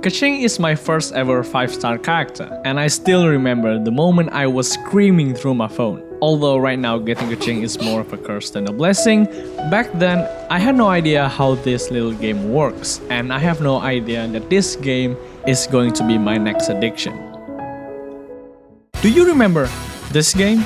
Keqing is my first ever 5-star character, and I still remember the moment I was screaming through my phone. Although right now getting Keqing is more of a curse than a blessing, back then I had no idea how this little game works, and I have no idea that this game is going to be my next addiction. Do you remember this game?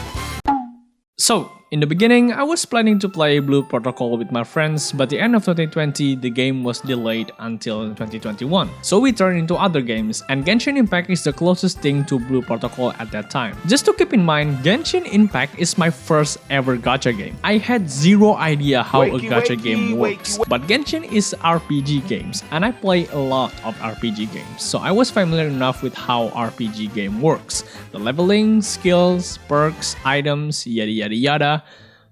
So, in the beginning, I was planning to play Blue Protocol with my friends, but at the end of 2020, the game was delayed until 2021. So we turned into other games, and Genshin Impact is the closest thing to Blue Protocol at that time. Just to keep in mind, Genshin Impact is my first ever gacha game. I had zero idea how a gacha game works, but Genshin is RPG games, and I play a lot of RPG games, so I was familiar enough with how RPG game works. The leveling, skills, perks, items, yada yada yada.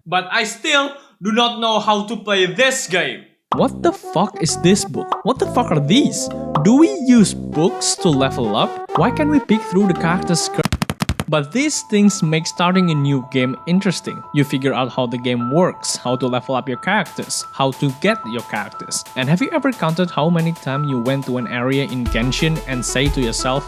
But I still do not know how to play this game. What the fuck is this book? What the fuck are these? Do we use books to level up? Why can't we pick through the characters? But these things make starting a new game interesting. You figure out how the game works, how to level up your characters, how to get your characters. And have you ever counted how many times you went to an area in Genshin and say to yourself,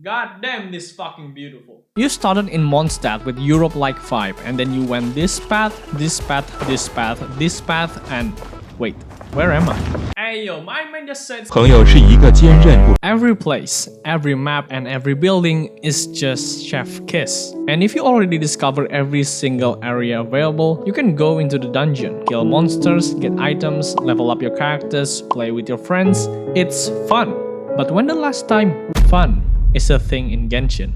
God damn, this fucking beautiful. You started in Mondstadt with Europe-like vibe, and then you went this path, this path, this path, this path, and wait, where am I? Hey yo, my man just said 朋友是一个坚韧不 every place, every map, and every building is just chef kiss. And if you already discover every single area available, you can go into the dungeon, kill monsters, get items, level up your characters, play with your friends. It's fun. But when the last time fun is a thing in Genshin?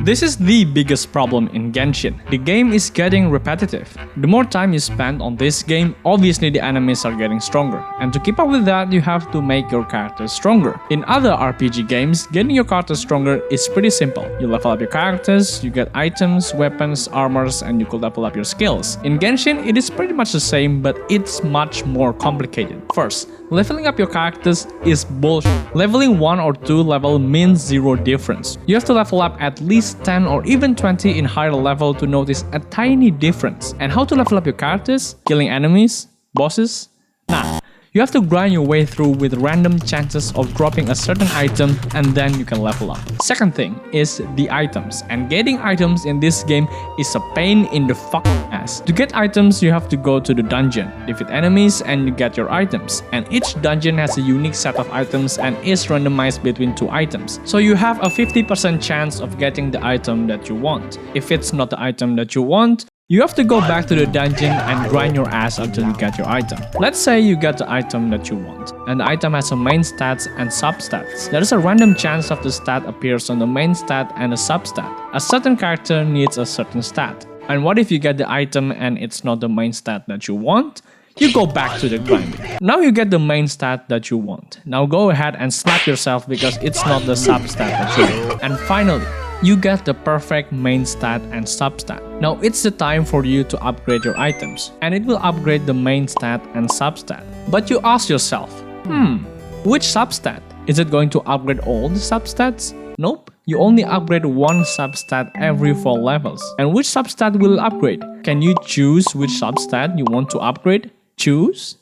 This is the biggest problem in Genshin. The game is getting repetitive. The more time you spend on this game, obviously the enemies are getting stronger. And to keep up with that, you have to make your characters stronger. In other RPG games, getting your characters stronger is pretty simple. You level up your characters, you get items, weapons, armors, and you could level up your skills. In Genshin, it is pretty much the same, but it's much more complicated. First, leveling up your characters is bullshit. Leveling 1 or 2 level means zero difference. You have to level up at least 10 or even 20 in higher level to notice a tiny difference. And how to level up your characters? Killing enemies? Bosses? Nah. You have to grind your way through with random chances of dropping a certain item, and then you can level up. Second thing is the items, and getting items in this game is a pain in the fucking ass. To get items, you have to go to the dungeon, defeat enemies, and you get your items. And each dungeon has a unique set of items and is randomized between 2 items. So you have a 50% chance of getting the item that you want. If it's not the item that you want, you have to go back to the dungeon and grind your ass until you get your item. Let's say you get the item that you want, and the item has a main stats and substats. There is a random chance of the stat appears on the main stat and a substat. A certain character needs a certain stat. And what if you get the item and it's not the main stat that you want? You go back to the grinding. Now you get the main stat that you want. Now go ahead and slap yourself because it's not the substat that you want. And finally, you get the perfect main stat and substat. Now it's the time for you to upgrade your items, and it will upgrade the main stat and substat. But you ask yourself, which substat? Is it going to upgrade all the substats? Nope, you only upgrade one substat every 4 levels. And which substat will upgrade? Can you choose which substat you want to upgrade? Choose?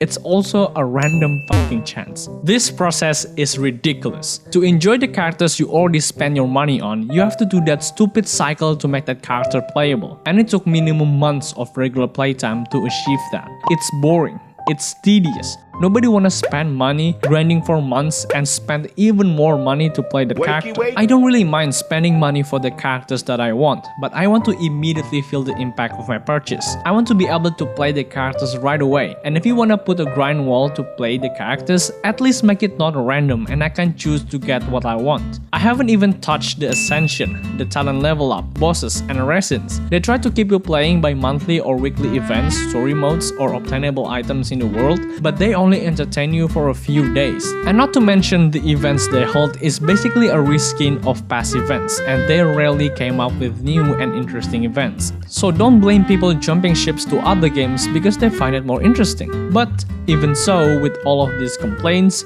It's also a random fucking chance. This process is ridiculous. To enjoy the characters you already spent your money on, you have to do that stupid cycle to make that character playable. And it took minimum months of regular playtime to achieve that. It's boring. It's tedious. Nobody wanna spend money grinding for months and spend even more money to play the character. I don't really mind spending money for the characters that I want, but I want to immediately feel the impact of my purchase. I want to be able to play the characters right away. And if you wanna put a grind wall to play the characters, at least make it not random and I can choose to get what I want. I haven't even touched the Ascension, the talent level up, bosses, and resins. They try to keep you playing by monthly or weekly events, story modes, or obtainable items in the world, but they only entertain you for a few days. And not to mention the events they hold is basically a reskin of past events, and they rarely came up with new and interesting events. So don't blame people jumping ships to other games because they find it more interesting. But even so, with all of these complaints,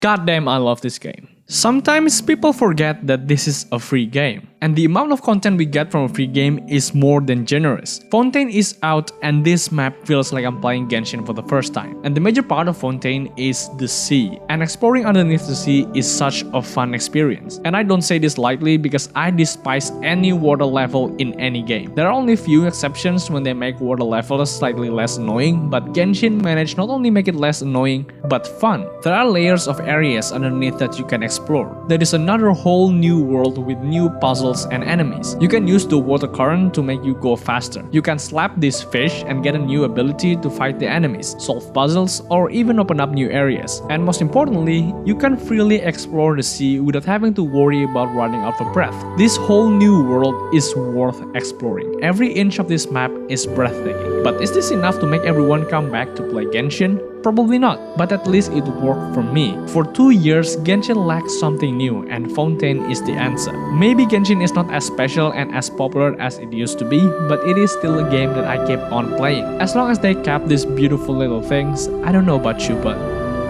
goddamn I love this game. Sometimes people forget that this is a free game. And the amount of content we get from a free game is more than generous. Fontaine is out and this map feels like I'm playing Genshin for the first time. And the major part of Fontaine is the sea. And exploring underneath the sea is such a fun experience. And I don't say this lightly because I despise any water level in any game. There are only few exceptions when they make water levels slightly less annoying, but Genshin managed not only make it less annoying, but fun. There are layers of areas underneath that you can explore. There is another whole new world with new puzzles and enemies. You can use the water current to make you go faster. You can slap this fish and get a new ability to fight the enemies, solve puzzles, or even open up new areas. And most importantly, you can freely explore the sea without having to worry about running out of breath. This whole new world is worth exploring. Every inch of this map is breathtaking. But is this enough to make everyone come back to play Genshin? Probably not, but at least it worked for me. For 2 years, Genshin lacks something new and Fontaine is the answer. Maybe Genshin is not as special and as popular as it used to be, but it is still a game that I keep on playing. As long as they kept these beautiful little things, I don't know about you, but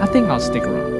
I think I'll stick around.